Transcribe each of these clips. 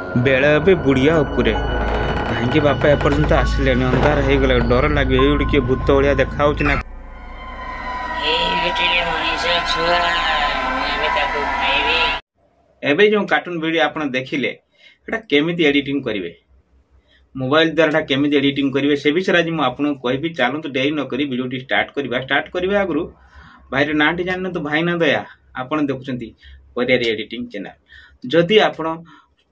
Bell ए बुढ़िया उपरे कहीं बापा एपर्यंत आसिले अंधार हो गला डर लगे ये किए भूत भाया देखा ना एबे जो कार्टून वीडियो आप देखिले केमिति एडिटिंग करेंगे मोबाइल द्वारा केमिति एडिटिंग करेंगे से विषय आज मुझे कहबी चलते डेरी नक वीडियो स्टार्ट करवा आगु भाई ना जान तो भाई ना दया आप देखुं एडिटिंग चैनल जदि आप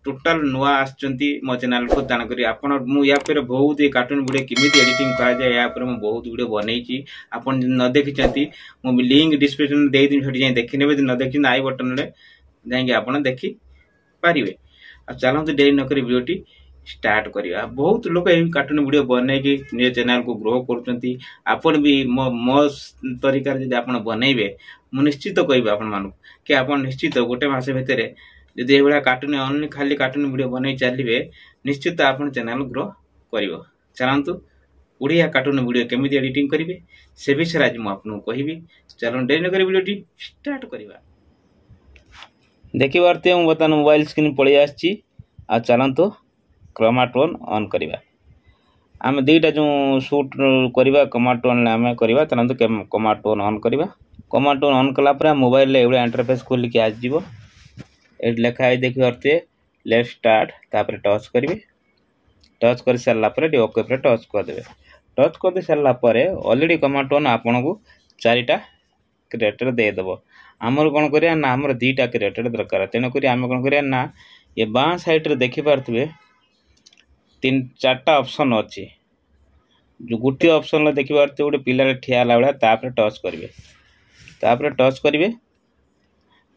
टोटाल नुआ आसुँच मो चैनल को दान करी मुझे बहुत कार्टून वीडियो केमिति एडिटिंग कराए बहुत वीडियो बनई आप न देखी मुझे लिंक डिस्क्रिप्शन दे दी देखी ने न देखी आई बटन में जाकि आप देखी पारे चलते डेरी नक वीडियो स्टार्ट करवा बहुत लोग यही कार्टून वीडियो बनई निज चैनल को ग्रो कर भी मो तरीका जब आप बनइबे मु निश्चित कहबी आपण कि आप निश्चित गोटे मस भितर जदि ये कार्टून ओनली खाली कार्टून वीडियो बनई चलिए निश्चित आप चैनल ग्रो कर चलतु ओडिया कार्टून वीडियो केमिति एडिटिंग करेंगे से विषय आज मुझे कहबी चलो डेरी नक वीडियो स्टार्ट करवा देखी पार्थे मुझे बर्तमान मोबाइल स्क्रीन पलि आ चलतु क्रोमाटोन ऑन करवा आम दुईटा जो शूट करवा क्रोमाटोन आम करवा चलते क्रोमाटोन ऑन करवा क्रोमाटोन ऑन कलापर मोबाइल ये इंटरफेस खोलिक आसो ये लिखा है देखिए अर्थे लेट स्टार्ट तापर टच करेंगे टच कर सारापर ओके पर टच करदे टच कर सारापर ऑलरेडी क्रोमाटोन आपन को चारिटा क्रिएटर देदेव आमर कौन करिया ना आमर दुईटा क्रिएटर दरकार तेणुक आम कौन करिया ना ये बाँ साइड रे देखी पारे तीन चार्टा ऑप्शन अच्छी जो गोटे ऑप्शन देखी पारे गोटे पिला ठिया भाया तापर टच करेंगे तापर टच करेंगे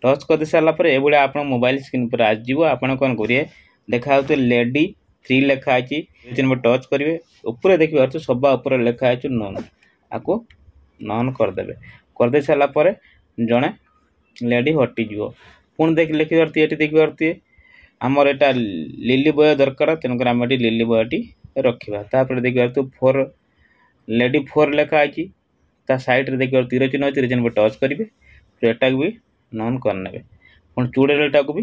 टच कर सारापर ये आप मोबाइल स्क्रीन पर आसो आप कौन करेंगे देखा लेडी 3 लिखाई टच करेंगे ऊपर देखी पारे सभा उपर लिखाई नन आपको नन करदे करदे सारापर जड़े लेडी हटिज पुणी लिखी पारे ये देखी पारे आमर एटा लिली बॉय दरकार तेणुक आम लिली बॉयटी रखा तापर देखी पारे 4 लेडी 4 लिखाई ता साइड रे देखिए तीर चिन्ह तीर चिन्ह टच करेंगे फिर एटा भी नन करने पुणी चूड़ेलटा को भी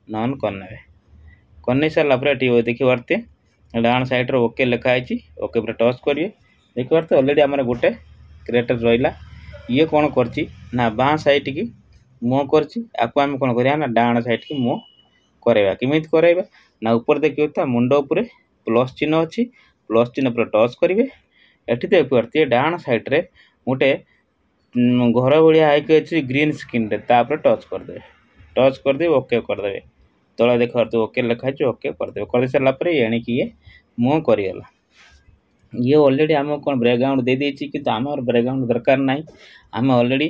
नन करने करने सारापर ये देखी पारे डाण साइड रे ओके लिखाई ओके पर टच करेंगे देखी पारे ऑलरेडी आम गोटे क्रिएटर रहा ये कौन कर बाँ साइड की मुँह करम कौन कर डाण साइड की मुँह करवा केमी करवा ना ऊपर देखिए मुंड उपर प्लस चिन्ह अच्छी प्लस चिन्ह पर टच करेंगे एटी देख पारे डाण साइड रे गोटे घर भाया आइक अच्छी ग्रीन स्क्रीन रे तापर टच करदे ओके करदे तला देख पारे ओके लिखाई ओके कर सारापर एणिक ये मुँह करगला ये ऑलरेडी आम कौन बैकग्राउंड दे देछि कि आम बैकग्राउंड दरकार ना आम ऑलरेडी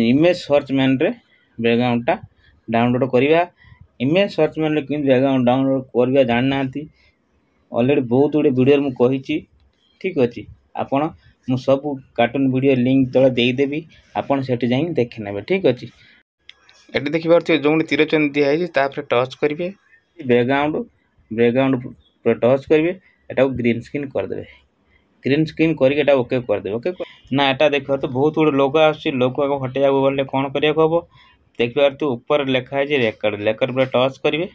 इमेज सर्च मैन रे बैकग्राउंडटा डाउनलोड करवा इमेज सर्च मैन रे कि बैकग्राउंड डाउनलोड करवा जानना ऑलरेडी बहुत गुड़े वीडियो मुझे ठीक अच्छे आपण मु सब कार्टून वीडियो लिंक तले देदेवी आपड़ से देखी ने ठीक अच्छे ये देखी पारे जो तीर चिन्ह दिखाई टच करेंगे बैकग्राउंड पर टच करेंगे एटा ग्रीन स्क्रीन करदे ग्रीन स्क्रीन करके ओके करदे ओके ना एटा देख तो बहुत गुड़े लोगो आगो हटेगा गले कौन करा हम देख पारे ऊपर लिखाई रेकर्ड पर टच करेंगे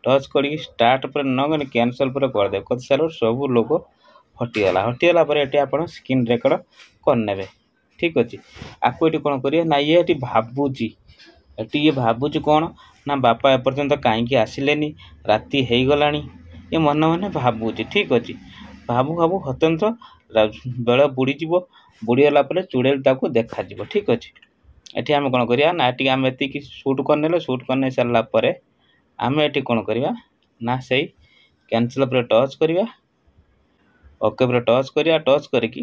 टच कर स्टार्ट पर न कैंसल पर करदे कर सारा सब लोग हटिगला पर ये आप स्क्रीन रेकर्ड करने ठीक अच्छे आपको ये कौन करेंगे ना ये भावुची ये भावुची कौन ना बापा एपर्यंत कहीं आसिले राति हो गला ये मन मन भावुची ठीक अच्छे भावु भावु हतंत बेल बुड़ीज बुड़ीगला चूड़ेल देखा ठीक अच्छे ये आम कौन करिया ना ये आम एति सुट करने सुट करने सारापर आम ये कौन करिया ना से कैंसल पर टच करिया ओके पर टच करिया टच करके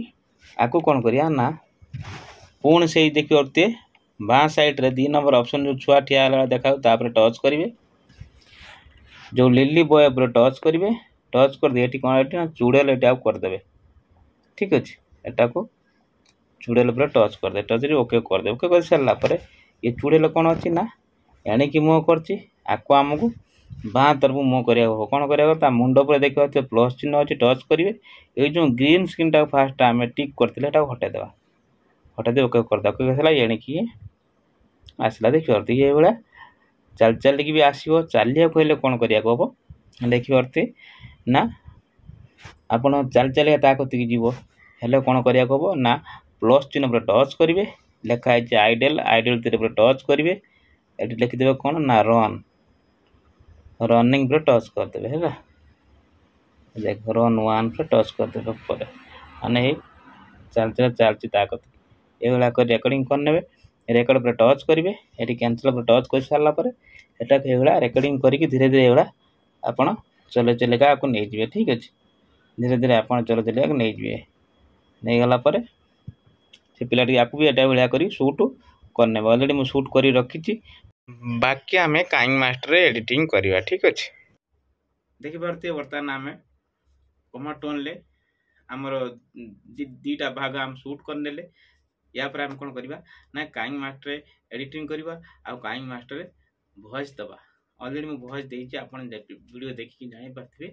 आपको कौन करिया ना पुणी से देखिए पारे बाँ साइड रे 2 नंबर ऑप्शन जो छुआ ठिया देखा तापर टच करेंगे जो लिली बॉय पर टच करेंगे टच कर दिए कौन चूड़ेल ये करदे ठीक अच्छे एटा को चूड़ेल पर टच करदे टच ओके करदे ओके कर सारापर ये चूड़ेल कौन अच्छी ना एणिक मुँह करको आमको बाँ तरफ मुँह करा कौन करा मुंड पर देखिए प्लस चिन्ह अच्छे टच करेंगे ये जो ग्रीन स्क्रीन टा फास्ट आम टिक करते हटेदे हटेदे ओके करदे एणिक आसला देखिए ये भाया चल चलिक भी आसो चलिया कहले कौन करा हम ଦେଖିପାରୁଥିବେ ନା ଆପଣ ଚାଲି ଚାଲିକା ତା କତିକି ଯିବ ହେଲେ କ'ଣ କରିବାକୁ ହେବ ନା ପ୍ଲସ୍ ଚିହ୍ନ ଉପରେ ଟଚ୍ କରିବେ ଲେଖା ହେଇଛି ଆଇଡଲ୍ ତୀର ଉପରେ ଟଚ୍ କରିବେ ଏଠି ଲେଖିଦେବେ କ'ଣ ନା ରନିଂ ଉପରେ ଟଚ୍ କରିଦେବେ ହେଲା ଦେଖ ରନ୍ 1 ଉପରେ ଟଚ୍ କରିଦେବେ ପରେ ମାନେ ଏଇ ଚାଲିଛି ତା କତିକି ଏଇଭଳିଆ କରି ରେକର୍ଡ଼ିଂ କରିନେବେ ରେକର୍ଡ଼ ଉପରେ ଟଚ୍ କରିବେ ଏଠି କ୍ୟାନସଲ୍ ଉପରେ ଟଚ୍ କରିସାରିଲା ପରେ ଏଟାକୁ ଏଇଭଳିଆ ରେକର୍ଡ଼ିଂ କରିକି ଧୀରେ ଧୀରେ ଏଇଭଳିଆ ଆପଣ ଚଲେଇକା ଆକୁ ନେଇଯିବେ ଠିକ୍ ଅଛି ଧୀରେ ଧୀରେ ଆପଣ ଚଲେଇକା ନେଇଯିବେ ନେଇଗଲା ପରେ ସେ ପିଲାଟି ଆକୁ ବି ଏଟା ଭଳିଆ କରି ସୁଟ୍ କରିନେବେ ଅଲରେଡ଼ି ମୁଁ ସୁଟ୍ କରି ରଖିଛି ବାକି ଆମେ କାଇଂ ମାଷ୍ଟରରେ ଏଡ଼ିଟିଂ କରିବା ଠିକ୍ ଅଛି ଦେଖିପାରୁଥିବେ ବର୍ତ୍ତମାନ ଆମେ କମାଟୋନ୍ରେ ଆମର ଦୁଇଟା ଭାଗ ଆମେ ସୁଟ୍ କରିନେଲେ ୟା ପରେ ଆମେ କ'ଣ କରିବା ନା କାଇଂ ମାଷ୍ଟରରେ ଏଡ଼ିଟିଂ କରିବା ଆଉ କାଇଂ ମାଷ୍ଟରରେ ଭଏସ୍ ଦେବା ଅଲରେଡ଼ି ମୁଁ ଭଏସ୍ ଦେଇଛି ଆପଣ ଭିଡ଼ିଓ ଦେଖିକି ଜାଣିପାରିଥିବେ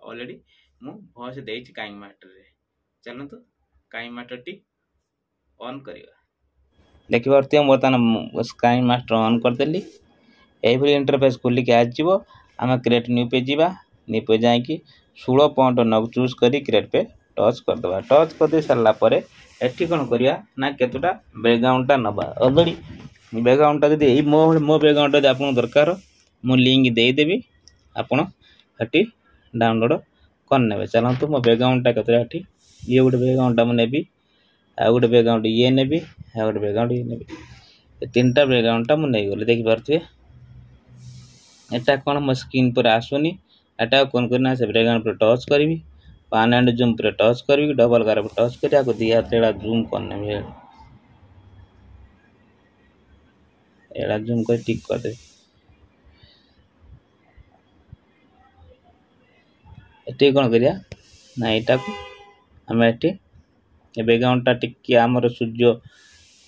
ଅଲରେଡ଼ି ମୁଁ ଭଏସ୍ ଦେଇଛି କାଇଂ ମାଷ୍ଟରରେ ଚାଲନ୍ତୁ କାଇଂ ମାଷ୍ଟରଟି ଅନ୍ କରିବା ଦେଖିପାରୁଥିବେ ବର୍ତ୍ତମାନ କାଇଂ ମାଷ୍ଟର ଅନ୍ କରିଦେଲି এইଭଳି ଇଣ୍ଟରଫେସ୍ ଖୋଲିକି ଆସିଯିବ ଆମେ କ୍ରିଏଟ୍ ନ୍ୟୁ ପେଜ୍ ଯିବା ନ୍ୟୁ ପେଜ୍ ଯାଇକି 16.9 ଚୁଜ୍ କରି କ୍ରିଏଟ୍ ପେଜ୍ ଟଚ୍ କରିଦେବା ଟଚ୍ କରିଦେଇ ସାରିଲା ପରେ ଏଠି କ'ଣ କରିବା ନା କେତେଟା ବ୍ୟାକ୍ଗ୍ରାଉଣ୍ଡଟା ନେବା ଅଲରେଡ଼ି ବ୍ୟାକ୍ଗ୍ରାଉଣ୍ଡଟା ଯଦି ଏଇ ମୋ ବ୍ୟାକ୍ଗ୍ରାଉଣ୍ଡ ଯଦି ଆପଣଙ୍କୁ ଦରକାର ମୁଁ ଲିଙ୍କ୍ ଦେଇଦେବି ଆପଣ ସେଠି ଡାଉନଲୋଡ଼ କରିନେବେ ଚାଲନ୍ତୁ ମୋ ବ୍ୟାକ୍ଗ୍ରାଉଣ୍ଡଟା କେତେଟା ଏଠି ଇଏ ଗୋଟେ ବ୍ୟାକ୍ଗ୍ରାଉଣ୍ଡଟା ମୁଁ ନେବି ଆଉ ଗୋଟେ ବ୍ୟାକ୍ଗ୍ରାଉଣ୍ଡ ଇଏ ନେବି ଆଉ ଗୋଟେ ବ୍ୟାକ୍ଗ୍ରାଉଣ୍ଡ ଇଏ ନେବି ଏ ତିନିଟା ବ୍ୟାକ୍ଗ୍ରାଉଣ୍ଡଟା ମୁଁ ନେଇଗଲି ଦେଖିପାରୁଥିବେ এটা କ'ଣ ମୋ ସ୍କ୍ରିନ୍ ଉପରେ ଆସୁନି ଏଟା କ'ଣ କରିନା ସେ ବ୍ୟାକ୍ଗ୍ରାଉଣ୍ଡ ଉପରେ ଟଚ୍ କରିବି ପାନ୍ ଆଣ୍ଡ ଜୁମ୍ ଉପରେ ଟଚ୍ କରିବି ଡବଲ୍ ଗାର ଉପରେ ଟଚ୍ କରି ଆକୁ ଦୁଇ ହାତରେ ଏଇଟା ଜୁମ୍ କରିନେବି ଏଇଟା ଜୁମ୍ କରି ଟିକ୍ କରିଦେବି ଏଠି କ'ଣ କରିବା ନା ଏଇଟାକୁ ଆମେ ଏଠି ଏ ବ୍ୟାକ୍ଗ୍ରାଉଣ୍ଡଟା ଟିକେ ଆମର ସୂର୍ଯ୍ୟ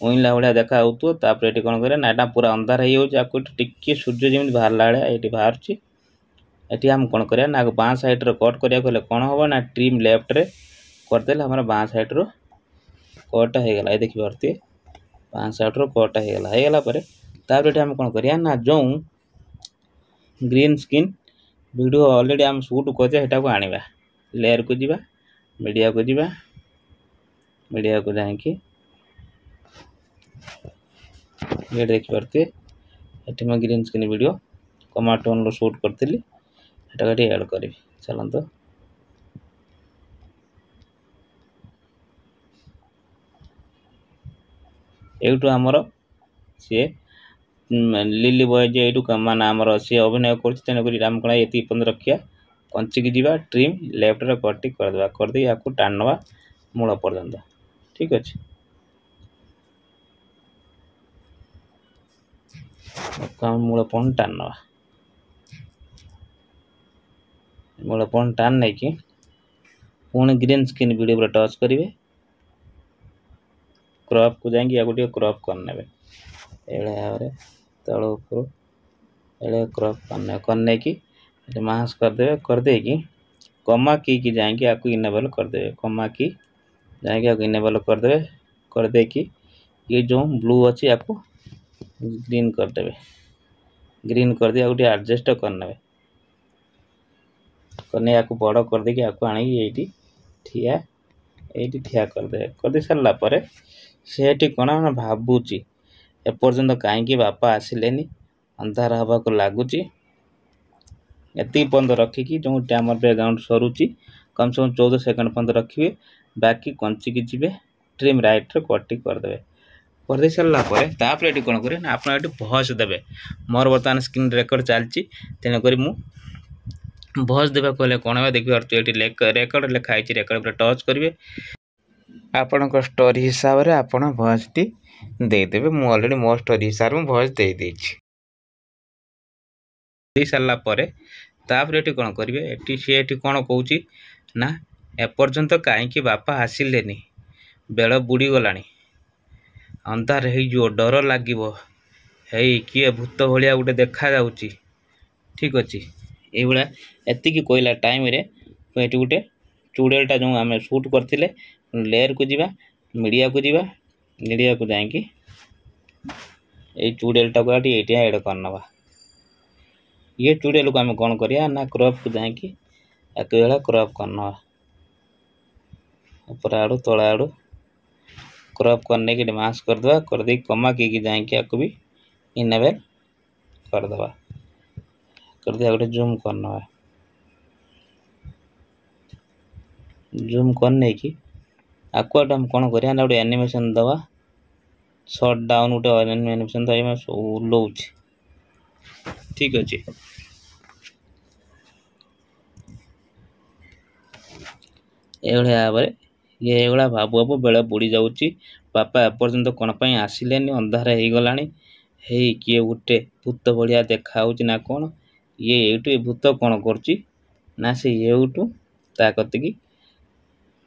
ଉଇଁଲା ଭଳିଆ ଦେଖା ହେଉଥିବ ତାପରେ ଏଠି କ'ଣ କରିବା ନା ଏଇଟା ପୁରା ଅନ୍ଧାର ହେଇଯାଉଛି ଆକୁ ଏଠି ଟିକେ ସୂର୍ଯ୍ୟ ଯେମିତି ବାହାରିଲା ଭଳିଆ ଏଠି ବାହାରୁଛି ଏଠି ଆମେ କ'ଣ କରିବା ନା ବାଁ ସାଇଡ଼୍ରେ କଟ୍ କରିବାକୁ ହେଲେ କ'ଣ ହେବ ନା ଟ୍ରିମ୍ ଲେଫ୍ଟରେ କରିଦେଲେ ଆମର ବାଁ ସାଇଡ଼୍ରୁ କଟ୍ଟା ହେଇଗଲା ଏ ଦେଖିପାରୁଥିବେ ବାଁ ସାଇଡ଼୍ରୁ କଟ୍ଟା ହେଇଗଲା ପରେ ତାପରେ ଏଠି ଆମେ କ'ଣ କରିବା ନା ଯେଉଁ ଗ୍ରୀନ୍ ସ୍କ୍ରିନ୍ ଭିଡ଼ିଓ ଅଲରେଡ଼ି ଆମେ ସୁଟ୍ କରିଛେ ସେଟାକୁ ଆଣିବା ଲେୟର୍କୁ ଯିବା ମିଡ଼ିଆକୁ ଯାଇକି ये देखिए एटी मैं ग्रीन स्क्रीन वीडियो कमाटोन शूट करी एड करी चलते एटू आमर सी लिली बॉय जे एटू माने आमर सी अभिनय कर रखिया कंचिकी जावा ट्रिम लेफ्ट रे कटी करदे करदे या टाणवा मूल पर्यंत ठीक अच्छे मूलपण टाण नहीं कि पुणी ग्रीन स्क्रीन वीडियो पर टच करेंगे क्रॉप को जाएंगे या गोटे क्रॉप करने भाव तल ऊपर क्रॉप करने की मास्क करदे कि कमा की जाएंगे आपको इनेबल करदे कमा की जाएंगे आपको इनेबल करदे कि ये जो ब्लू अच्छी आपको ग्रीन करदे ग्रीन कर दिया गोटे एडजस्ट करने या बड़ करदे कि आपको आनी ठिया करदे सारापर से कौन भावुची एपर्यंत कहीं बापा आसिले अंधार हवा को लगुच एति पर्यंत रखिकी जो आम बैकग्राउंड सरुची कम से कम 14 सेकंड पर्यंत रखिए बाकी कंचिकी जी ट्रिम राइट कटी करदे कर सारापर तापर ये कौन करें आप भॉइस देवे मोर बर्तमान स्क्रीन रेकर्ड चलती तेणुक भॉइस देवा कहले कौन है देखिए रेकर्ड लिखाई रेकर्ड पर टच करेंगे आपण स्टोरी हिसाब से आप भॉइस टी देदेवे मु ऑलरेडी मो स्टोरी हिसाब से भॉइस दे सारापर तापर ये कौन करेंगे ये कौन कौच ना एपर्यंत कहीं बापा आसिले बेल बुड़ी गला अंधार हो डर लगे किए भूत भाया गोटे देखा जाऊँगी ठीक अच्छे ये एति कहला टाइम रे ये गोटे चुड़ेलटा जो आम शूट करते लेयर को जीवा मीडिया को जाकि ये चुड़ेलटा को ये ऐड करनवा ये ट्यूटोरियल को आम कौन करिया ना क्रॉप को जाकि या क्रॉप करना ऊपर आड़ू तला आड़ू क्रॉप करने के मास करदे करदे कमा की जाकि आपको भी इनेबल करदे करदे गोटे जूम करना जूम करने की आपको हम कौन करिया ना गोटे एनिमेशन दवा शॉट डाउन गोटे एनिमेशन दवा उलौच ठीक अच्छे ये भाव ये भाबु भाबु बेल बुड़ी जाऊँगी बापा एपर्यंत कौन पर आसिले अंधार हो गला किए गोटे भूत भाया देखा ना कौन ये ये भूत कौन कर से येटू ता कतिकी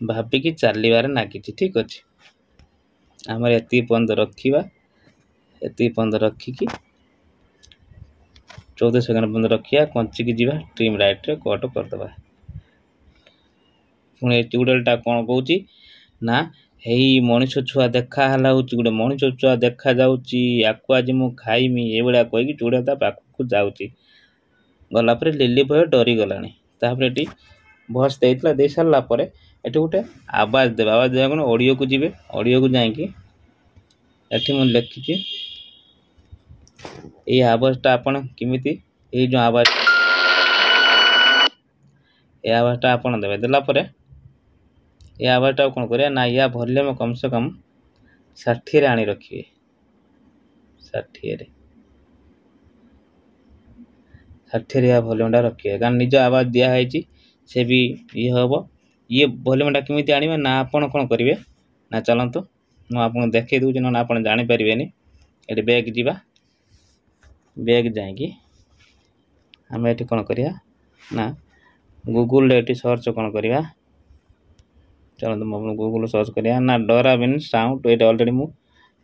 भाविकी चलबार नागी ठीक अच्छे आमर ये पर्यंत रखा ये पर्यंत रखिकी 14 सेकेंड पर्यंत रखा कंचिकी जीवा ट्रिम राइट रे कट करदे पुणी ट्यूटोरियलटा कौन कौच ना हेई मनीष छुआ देखा गोटे मनीष छुआ देखा जाकू आज मु खाइमी ये भाया कहीकि ट्यूटोरियल पाखक जाऊँगी गलापर लिली भय डरी गलापर ये भस दे सारापर ये गोटे आवाज देव आवाज देवा ऑडियो को जी ऑडियो को जाकि मुझे लिखी ये आवाजटा आपण किमिति ये जो आवाज ये आवाजटा आपण देवे देलापर ये आवाजटा कौन करिया ना या वॉल्यूम कम से कम 60 रे आनी रखिए 60 रे वॉल्यूमटा रखिए कारण निज आवाज दिखाई से भी ये हम ये वॉल्यूमटा केमिति आनिबे ना आपण कौन करिवे ना चलंतु मु आपन देखै दूची ना आपण जानि परिबेनी एटी बैक जीवा बैक जाएगी आम ये कौन करिया ना गूगल रे सर्च कौन करिया चलो गूगल सर्च करिया ना डराबिन साउंड ये ऑलरेडी मु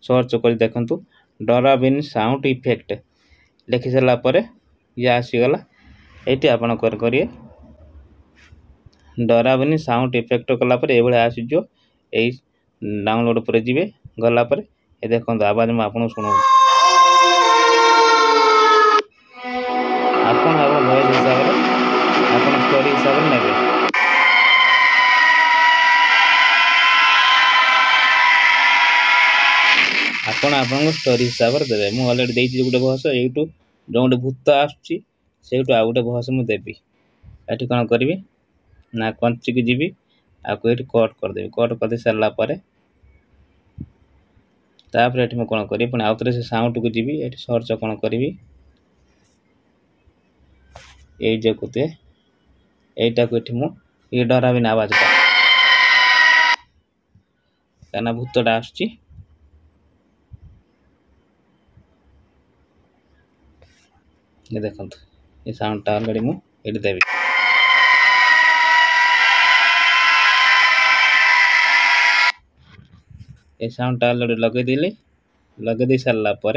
सर्च कर देखंतु डराबिन साउंड इफेक्ट लिखि सारा पर ये आसीगला ये आपन करिए डराबिन साउंड इफेक्ट कलापर ये आसीज यही डाउनलोड पर जी गलापर ये देखो आवाज में आपको शुणु आप वॉइस हिसाब से आप स्टोरी हिसाब से नेबे आपण स्टोरी हिसाब से देवे मुझे अलरेडी देती गोटे भस यूट्यूब जो गोटे भूत आसुच्ची आउ गोटे भस मुझे देवी ये कौन करी ना कंचिकी जी आपको ये कट करदेवी कट कर सारापर तापर ये कौन करी पुणी आउ थे से साउंड को जी ये सर्च कौन करी ये जो कुते यहीटा को ये डराबिन आवाजटा क्या भूतटा आसुच्ची ये देखो ये साउंडटा अलरेडी मुझे देवी ये साउंडटा अलरेडी लगे दे सारापर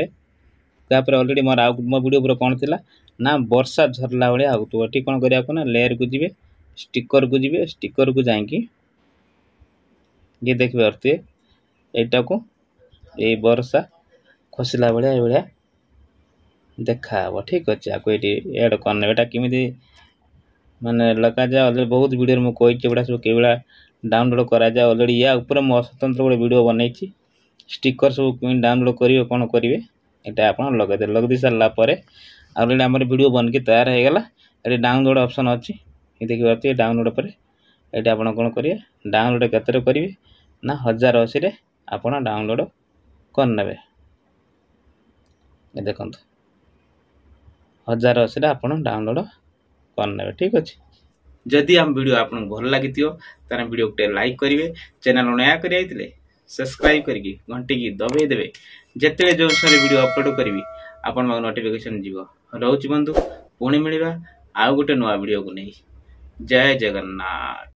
अलरेडी मोर आउ मो वीडियो पर कौन थी ना वर्षा झरला भाया आगुव ये कौन करा ना लेयर को जी स्टिकर को जी स्टिकर को जाकि ये देखिए अर्थे यहीटा को ये वर्षा खसला भाया देखा ठीक अच्छे आपको ये एड करने बेटा किमी माने लगा जाए अलरेडी बहुत वीडियो मुझे कही गुड़ा सब कई डाउनलोड करा जाए अलरेडी या ऊपर मो स्वतंत्र गोटे वीडियो बनई स्टिकर सब डाउनलोड करेंगे कौन करेंगे यहाँ आप लगेदे सारापर अलरेडी आम वीडियो बनकी तैयार हो गला ये डाउनलोड ऑप्शन अच्छी ये देखिए डाउनलोड पर ये आप कौन करेंगे डाउनलोड केतर करेंगे ना 1080 आप डाउनलोड करने ये देखो 1080 आप डाउनलोड करने ठीक अच्छे जदि आम वीडियो आपको भल लगी तार वीडियो गोटे लाइक करेंगे चैनल नया कर सब्सक्राइब करके घंटी की दबाई देवे जिते जो वीडियो अपलोड करी आपण नोटिफिकेशन जीव रोच बंधु पुणी मिलवा आउ गोटे नुआ वीडियो को नहीं जय जगन्नाथ।